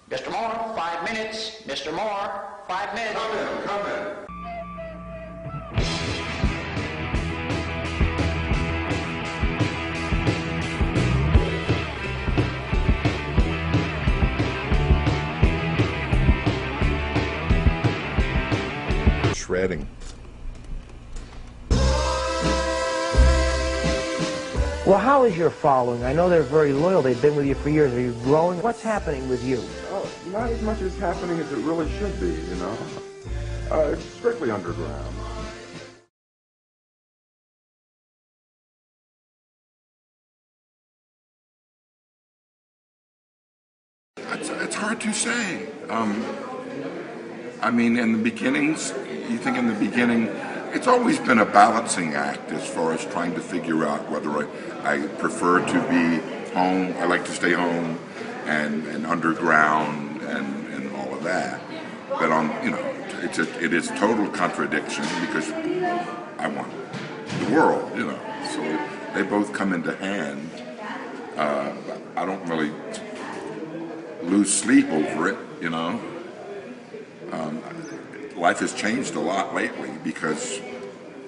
Mr. Moore, 5 minutes. Mr. Moore, 5 minutes. Come in. Shredding. Well, how is your following? I know they're very loyal. They've been with you for years. Are you growing? What's happening with you? Oh, not as much as happening as it really should be, you know. It's strictly underground. It's hard to say. I mean, in the beginnings, you think in the beginning, it's always been a balancing act as far as trying to figure out whether I prefer to be home, I like to stay home, and underground, and all of that. But you know, it is total contradiction because I want the world, you know. So they both come into hand. I don't really lose sleep over it, you know. Life has changed a lot lately because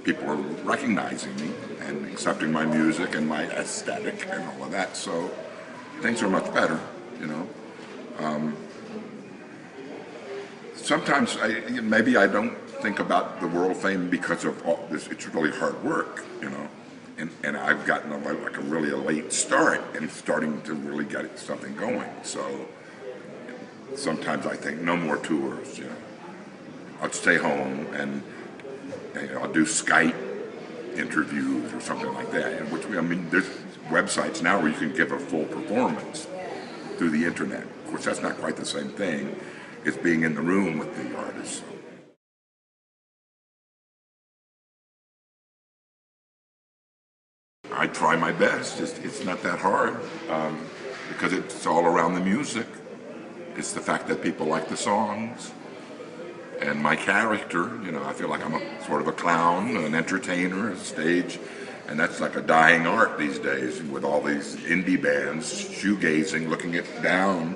people are recognizing me and accepting my music and my aesthetic and all of that. So things are much better, you know. Sometimes maybe I don't think about the world fame because of all this. It's really hard work, you know. And I've gotten a really late start and starting to really get something going. So sometimes I think no more tours, you know. I'll stay home and I'll do Skype interviews or something like that. And I mean, there's websites now where you can give a full performance through the internet. Of course, that's not quite the same thing as being in the room with the artist. I try my best. It's not that hard because it's all around the music. It's the fact that people like the songs. And my character, you know, I feel like I'm sort of a clown, an entertainer, a stage, and that's like a dying art these days with all these indie bands, shoegazing, looking it down.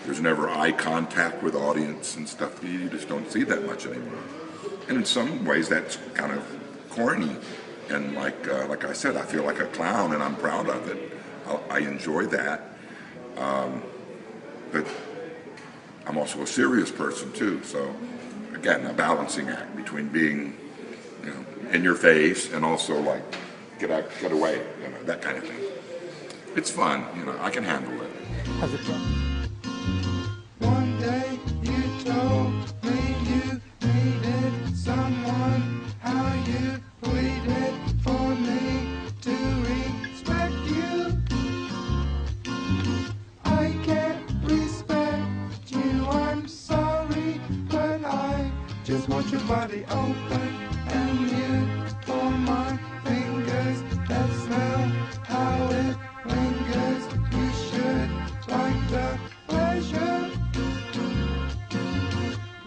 There's never eye contact with audience and stuff. You just don't see that much anymore. And in some ways, that's kind of corny. And like I said, I feel like a clown, and I'm proud of it. I enjoy that. But I'm also a serious person too, so. Again, a balancing act between being, you know, in your face and also like get away, you know, that kind of thing. It's fun, you know. I can handle it. How's it fun? One day you told me you needed someone, how you waited for me to respect you. I can't respect you, I'm sorry, but I just want your body open and mute for my fingers that smell how it lingers. You should like the pleasure.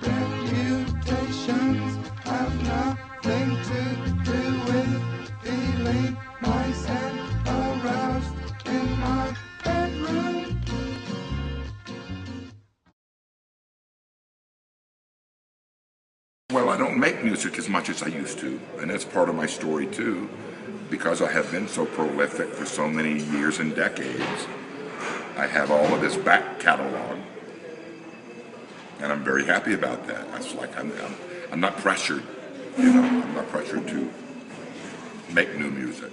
Reputations have nothing to do with feeling nice and aroused in my bedroom. Well, I don't make music as much as I used to, and that's part of my story too, because I have been so prolific for so many years and decades. I have all of this back catalog, and I'm very happy about that. That's like I'm not pressured, you know. I'm not pressured to make new music.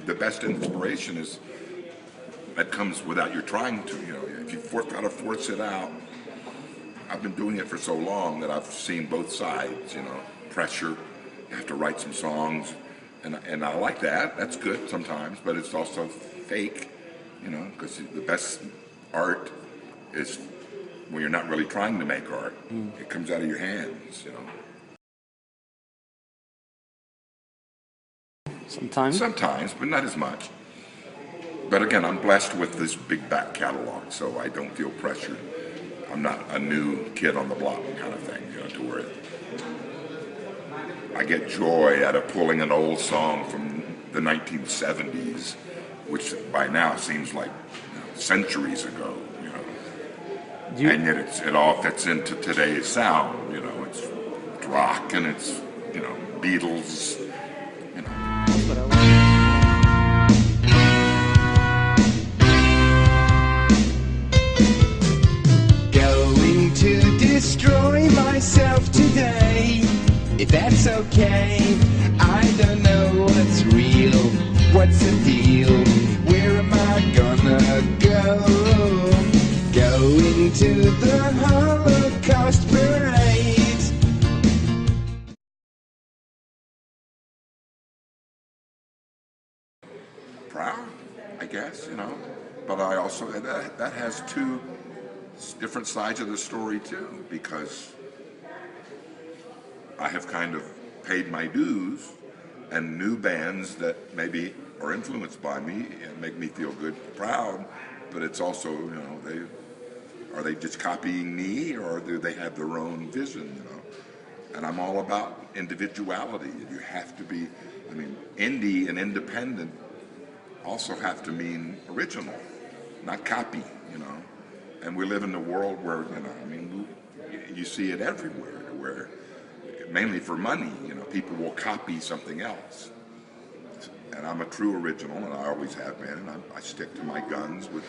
The best inspiration is that comes without your trying to, you know. If you gotta force it out. I've been doing it for so long that I've seen both sides, you know. Pressure, you have to write some songs, and I like that. That's good sometimes, but it's also fake, you know, because the best art is when you're not really trying to make art. It comes out of your hands, you know. Sometimes, but not as much. But again, I'm blessed with this big back catalog, so I don't feel pressured. I'm not a new kid on the block kind of thing, you know, to where I get joy out of pulling an old song from the 1970s which by now seems like centuries ago, and yet it all fits into today's sound. It's rock and it's Beatles. Going to destroy myself today, if that's okay. I don't know what's real, what's the deal, where am I gonna go? Going to the Holocaust parade. Proud, I guess, but I also, that has two different sides of the story too, because I have kind of paid my dues, and new bands that maybe are influenced by me and make me feel good, proud, but it's also, are they just copying me, or do they have their own vision, And I'm all about individuality. You have to be, indie and independent also have to mean original, not copy, And we live in a world where, you see it everywhere, where mainly for money, people will copy something else. And I'm a true original, and I always have been, and I stick to my guns with,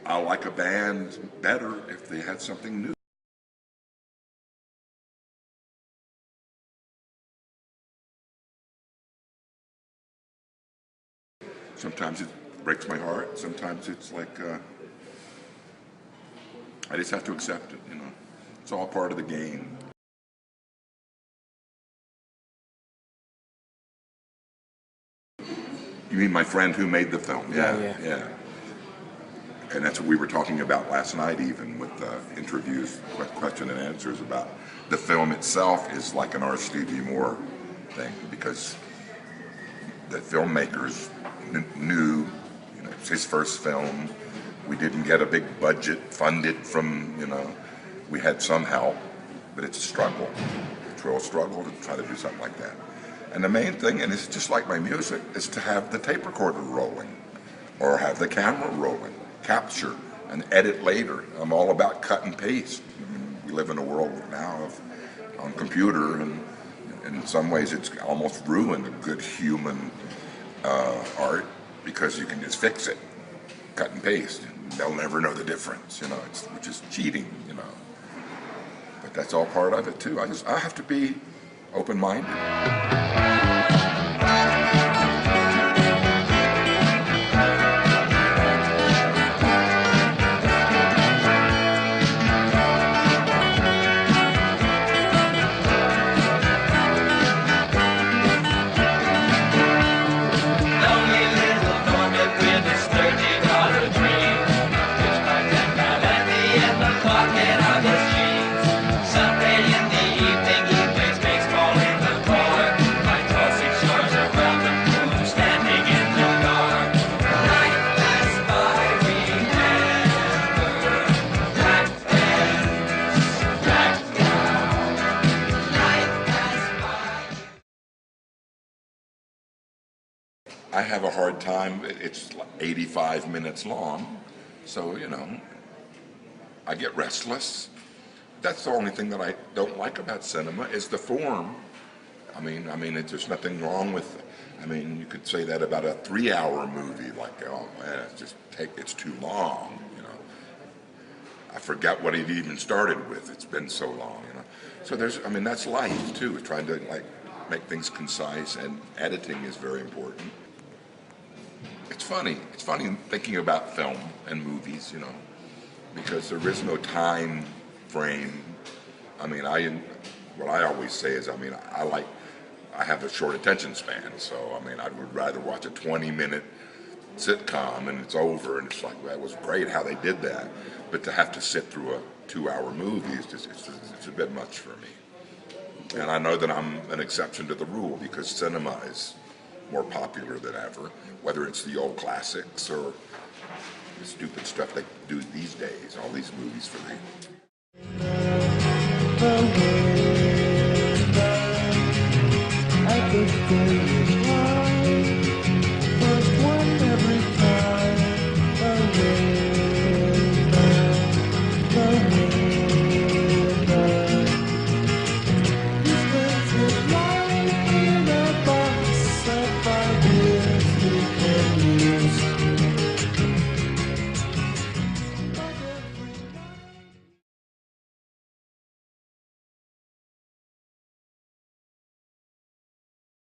I like a band better if they had something new. Sometimes it breaks my heart. Sometimes it's like, I just have to accept it, It's all part of the game. You mean my friend who made the film? Yeah. And that's what we were talking about last night, even with interviews, question and answers about the film itself is like an Stevie Moore thing, because the filmmakers knew, it's his first film. We didn't get a big budget funded from, we had some help, but it's a struggle. It's a real struggle to try to do something like that. And the main thing, and it's just like my music, is to have the tape recorder rolling or have the camera rolling, capture and edit later. I'm all about cut and paste. We live in a world now on computer, and in some ways it's almost ruined a good human art, because you can just fix it, cut and paste. They'll never know the difference, which is cheating, But that's all part of it too. I have to be open-minded. I have a hard time. It's 85 minutes long, so I get restless. That's the only thing that I don't like about cinema is the form. There's nothing wrong with it. You could say that about a 3-hour movie, like, oh man, it's too long, I forgot what it even started with. It's been so long, So that's life too, trying to make things concise, and editing is very important. It's funny thinking about film and movies, because there is no time frame. What I always say is, I have a short attention span, so I would rather watch a 20-minute sitcom and it's over, and it's like, well, that was great how they did that, but to have to sit through a 2-hour movie is it's a bit much for me. And I know that I'm an exception to the rule, because cinema is more popular than ever, whether it's the old classics or the stupid stuff they do these days, all these movies for me.